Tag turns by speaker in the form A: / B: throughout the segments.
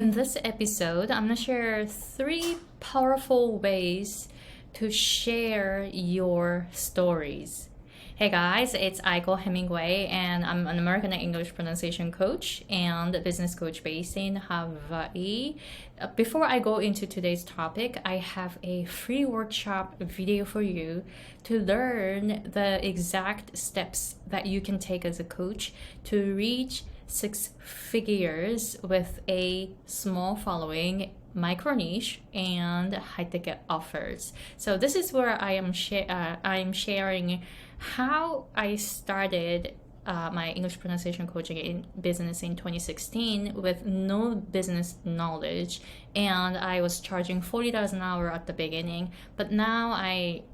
A: In this episode, I'm going to share 3 powerful ways to share your stories. Hey guys, it's Aiko Hemingway, and I'm an American English pronunciation coach and a business coach based in Hawaii. Before I go into today's topic, I have a free workshop video for you to learn the exact steps that you can take as a coach to reach 6 figures with a small following, micro niche, and high ticket offers. So this is where I am sharing how I started my English pronunciation coaching in business in 2016 with no business knowledge, and I was charging $40 an hour at the beginning, but now I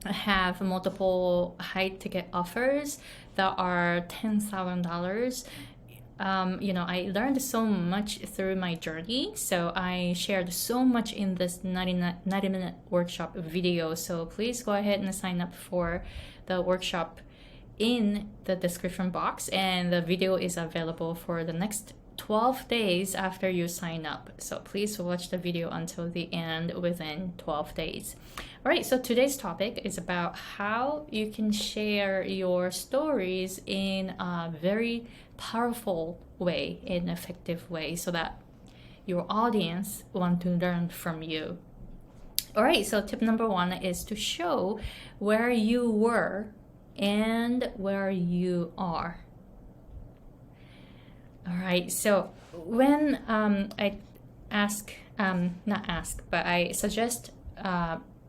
A: have multiple high ticket offers that are $10,000. I learned so much through my journey. So I shared so much in this 90-minute workshop video. So please go ahead and sign up for the workshop in the description box. And the video is available for the next 12 days after you sign up. So please watch the video until the end within 12 days. All right, so today's topic is about how you can share your stories in a very powerful way, in an effective way, so that your audience want to learn from you. All right, so tip number 1 is to show where you were and where you are. All right, so when I suggest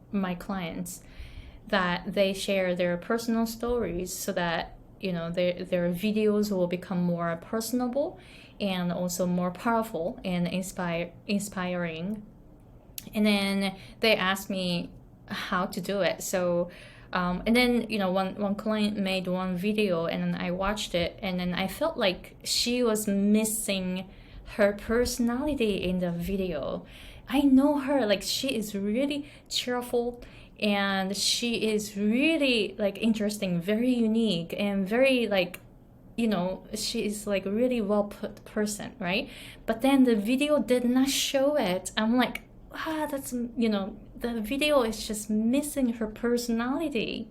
A: my clients that they share their personal stories so that their videos will become more personable and also more powerful and inspiring. And then they ask me how to do it. So and then one client made one video, and then I watched it, and then I felt like she was missing her personality in the video. I know her, like, she is really cheerful, and she is really interesting, very unique, and very she is really well put person, right? But then the video did not show it. I'm like, that's the video is just missing her personality.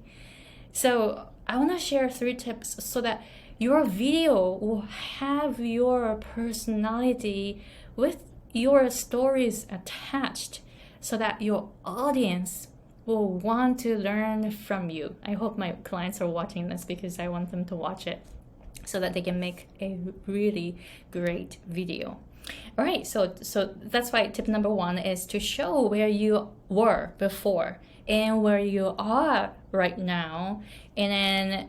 A: So I want to share 3 tips so that your video will have your personality with your stories attached, so that your audience will want to learn from you. I hope my clients are watching this because I want them to watch it so that they can make a really great video. All right, so that's why tip number 1 is to show where you were before and where you are right now. And then,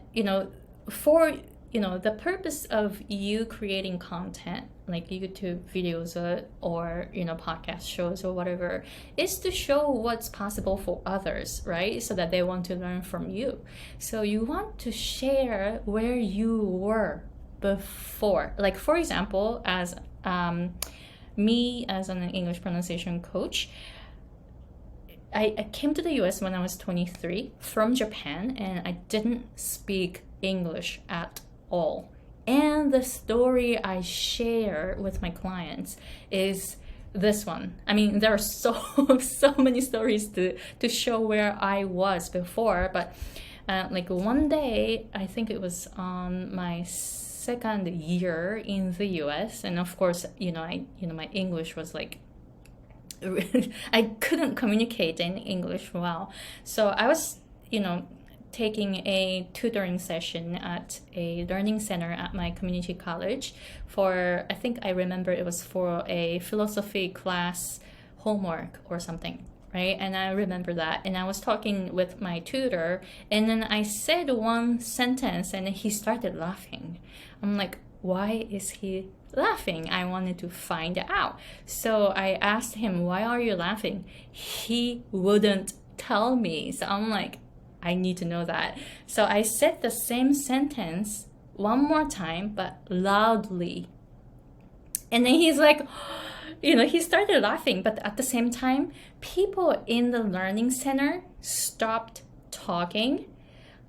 A: for the purpose of you creating content like YouTube videos or podcast shows or whatever is to show what's possible for others, right? So that they want to learn from you. So you want to share where you were before. Like, for example, as me as an English pronunciation coach, I came to the US when I was 23 from Japan, and I didn't speak English at all. And the story I share with my clients is this one. I mean, there are so many stories to show where I was before, but one day, I think it was on my second year in the US, and of course, my English was I couldn't communicate in English well. So I was, taking a tutoring session at a learning center at my community college I think I remember it was for a philosophy class homework or something, right? And I remember that, and I was talking with my tutor, and then I said one sentence and he started laughing. I'm like, why is he laughing? I wanted to find out. So I asked him, why are you laughing? He wouldn't tell me. So I'm like, I need to know that. So I said the same sentence one more time, but loudly. And then he's like, he started laughing. But at the same time, people in the learning center stopped talking,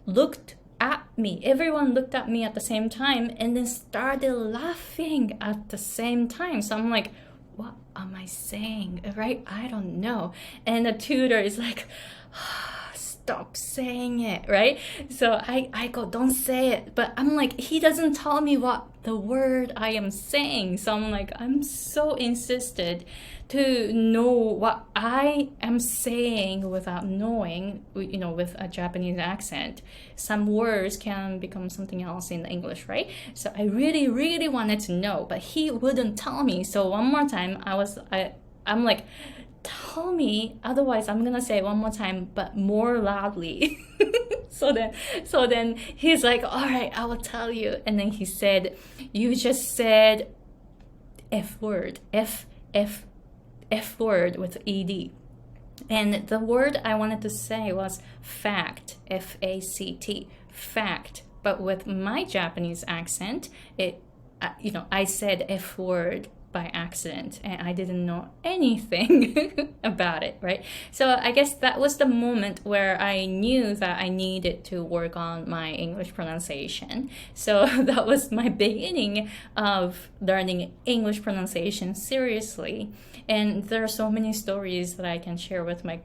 A: looked at me. Everyone looked at me at the same time and then started laughing at the same time. So I'm like, what am I saying, right? I don't know. And the tutor is like, stop saying it, right? So I go, don't say it. But I'm like, he doesn't tell me what the word I am saying. So I'm like, I'm so insisted to know what I am saying without knowing, with a Japanese accent. Some words can become something else in English, right? So I really, really wanted to know, but he wouldn't tell me. So one more time, I'm like, tell me, otherwise I'm gonna say it one more time, but more loudly. So then he's like, all right, I will tell you. And then he said, you just said F word, F word with ed. And the word I wanted to say was fact, F-A-C-T, fact. But with my Japanese accent, I said F word by accident, and I didn't know anything about it, right? So I guess that was the moment where I knew that I needed to work on my English pronunciation. So that was my beginning of learning English pronunciation seriously. And there are so many stories that I can share with my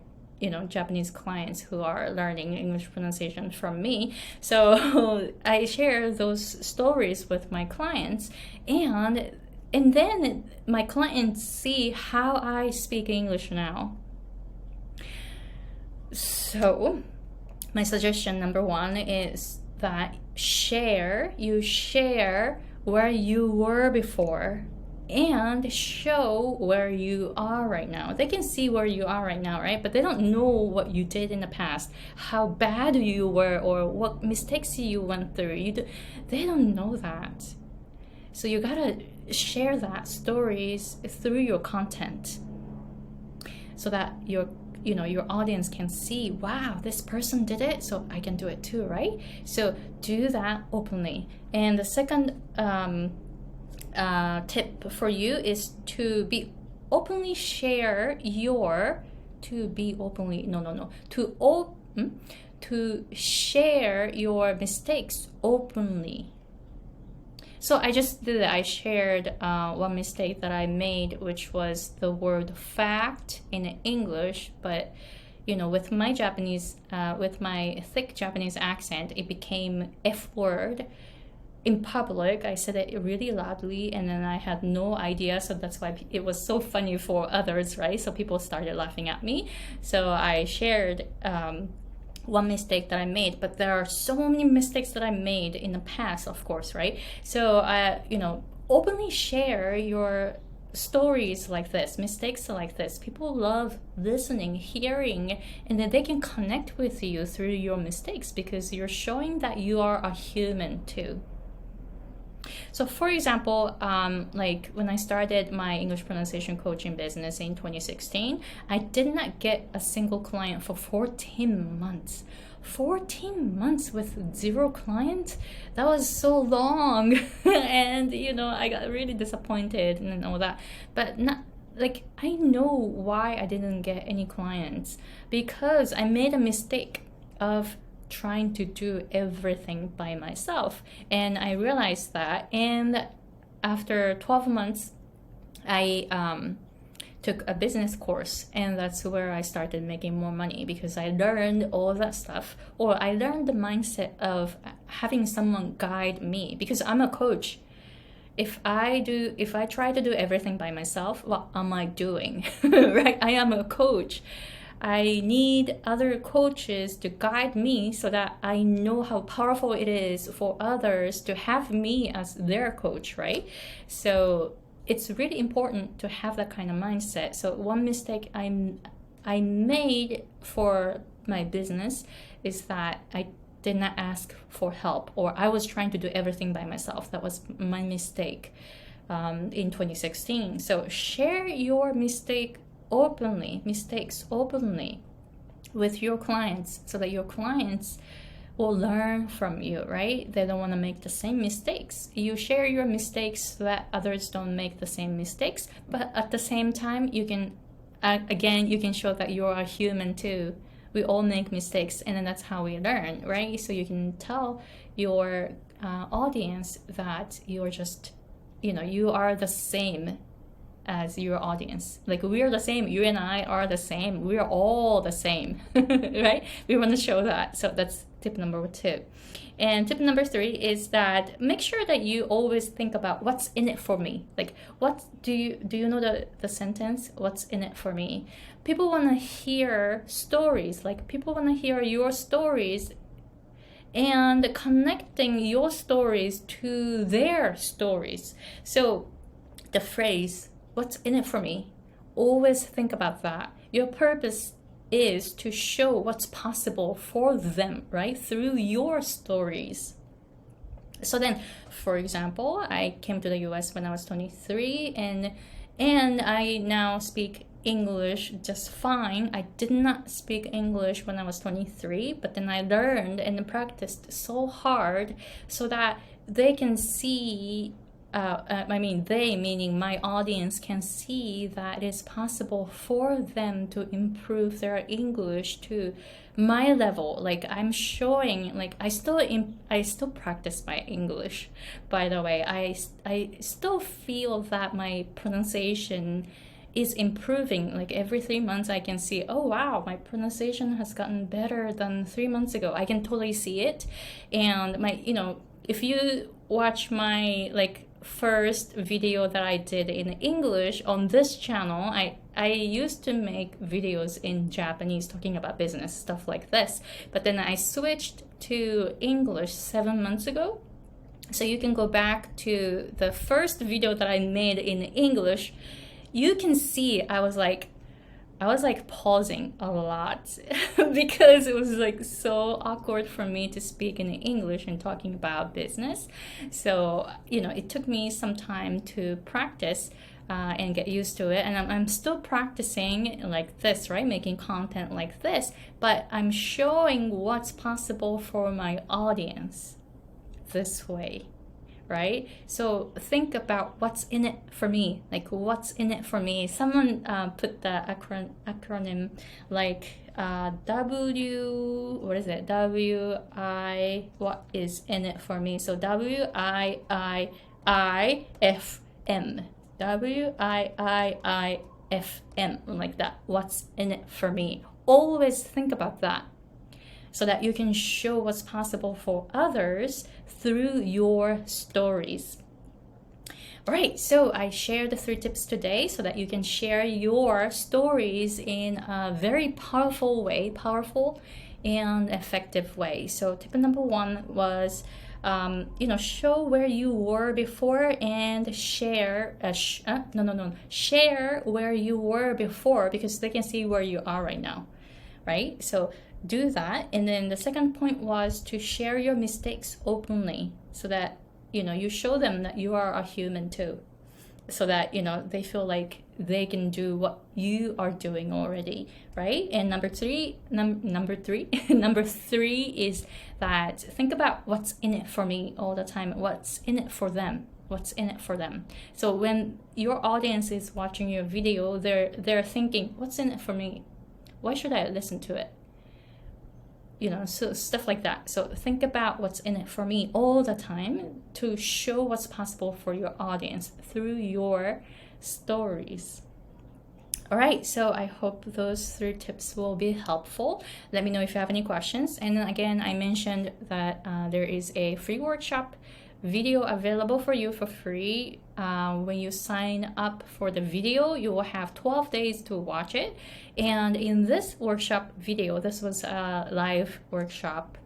A: Japanese clients who are learning English pronunciation from me. So I share those stories with my clients, and then my clients see how I speak English now. So my suggestion number one is that you share where you were before and show where you are right now. They can see where you are right now, right? But they don't know what you did in the past, how bad you were, or what mistakes you went through. They don't know that. So you gotta share that stories through your content, so that your audience can see, wow, this person did it, so I can do it too, right? So do that openly. And the second tip for you is to openly share your to share your mistakes openly. So I just did it. I shared one mistake that I made, which was the word fact in English, but with my Japanese, with my thick Japanese accent, it became F word. In public, I said it really loudly, and then I had no idea, so that's why it was so funny for others, right? So people started laughing at me. So I shared one mistake that I made, but there are so many mistakes that I made in the past, of course, right? So openly share your stories like this, mistakes like this. People love listening, hearing, and then they can connect with you through your mistakes because you're showing that you are a human too. So for example, like when I started my English pronunciation coaching business in 2016, I did not get a single client for 14 months. 14 months with 0 clients? That was so long. And, I got really disappointed and all that. But I know why I didn't get any clients. Because I made a mistake of trying to do everything by myself, and I realized that. And after 12 months, I took a business course, and that's where I started making more money, because I learned all of that stuff, or I learned the mindset of having someone guide me, because I'm a coach. If I try to do everything by myself, what am I doing? Right? I am a coach. I need other coaches to guide me so that I know how powerful it is for others to have me as their coach, right? So it's really important to have that kind of mindset. So one mistake I made for my business is that I did not ask for help, or I was trying to do everything by myself. That was my mistake in 2016. So share your mistakes openly with your clients, so that your clients will learn from you, right? They don't want to make the same mistakes. You share your mistakes so that others don't make the same mistakes, but at the same time, you can show that you're a human too. We all make mistakes, and then that's how we learn, right? So you can tell your audience that you're just, you are the same as your audience. Like, we are the same. You and I are the same. We are all the same, right? We want to show that. So that's tip number 2. And tip number 3 is that make sure that you always think about what's in it for me. Like, what do you know the sentence, what's in it for me? People want to hear stories. Like, people want to hear your stories and connecting your stories to their stories. So the phrase, what's in it for me, always think about that. Your purpose is to show what's possible for them, right? Through your stories. So then, for example, I came to the US when I was 23, and I now speak English just fine. I did not speak English when I was 23, but then I learned and practiced so hard so that they can see, they, meaning my audience, can see that it is possible for them to improve their English to my level. Like, I'm showing, like, I still practice my English, by the way. I still feel that my pronunciation is improving. Like, every 3 months I can see, oh wow, my pronunciation has gotten better than 3 months ago. I can totally see it. And my, if you watch my first video that I did in English on this channel, I used to make videos in Japanese talking about business stuff like this, but then I switched to English 7 months ago. So you can go back to the first video that I made in English. You can see I was like pausing a lot because it was like so awkward for me to speak in English and talking about business. So, it took me some time to practice and get used to it. And I'm still practicing like this, right? Making content like this, but I'm showing what's possible for my audience this way. Right? So think about what's in it for me. Like, what's in it for me? Someone put the acronym like what is it? What is in it for me? So WIIIFM. WIIIFM, like that. What's in it for me? Always think about that, so that you can show what's possible for others through your stories. All right, so I shared the 3 tips today so that you can share your stories in a very powerful and effective way. So tip number 1 was, show where you were before and share where you were before, because they can see where you are right now, right? So do that. And then the second point was to share your mistakes openly, so that you show them that you are a human too, so that they feel like they can do what you are doing already, right? And number three is that think about what's in it for me all the time. What's in it for them? What's in it for them? So when your audience is watching your video, they're thinking, what's in it for me? Why should I listen to it? So stuff like that. So think about what's in it for me all the time to show what's possible for your audience through your stories. All right, so I hope those 3 tips will be helpful. Let me know if you have any questions. And then again, I mentioned that there is a free workshop video available for you for free. When you sign up for the video, you will have 12 days to watch it. And in this workshop video, this was a live workshop,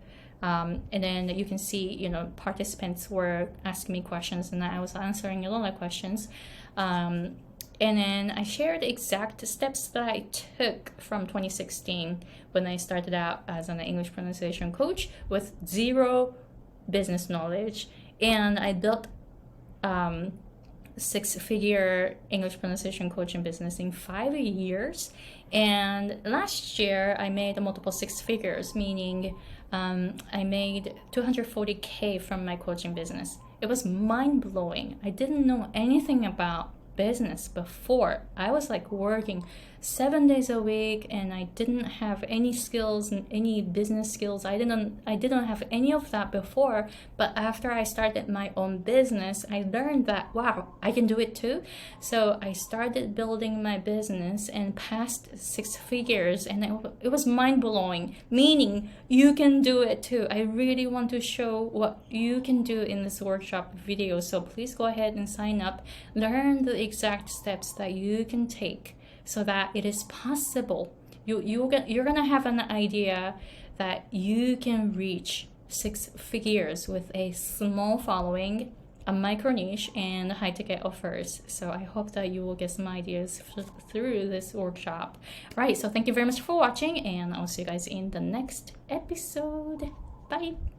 A: and then you can see, participants were asking me questions and I was answering a lot of questions. And then I shared the exact steps that I took from 2016 when I started out as an English pronunciation coach with 0 business knowledge. And I built 6-figure English pronunciation coaching business in 5 years. And last year I made multiple 6 figures, meaning I made $240K from my coaching business. It was mind-blowing. I didn't know anything about business before. I was like working 7 days a week, and I didn't have any skills and any business skills. I didn't have any of that before. But after I started my own business, I learned that, wow, I can do it too. So I started building my business and passed 6 figures, and it was mind-blowing, meaning you can do it too. I really want to show what you can do in this workshop video. So please go ahead and sign up, learn the exact steps that you can take so that it is possible. You're gonna have an idea that you can reach 6 figures with a small following, a micro niche, and high ticket offers. So I hope that you will get some ideas through this workshop. Right, so thank you very much for watching, and I'll see you guys in the next episode. Bye.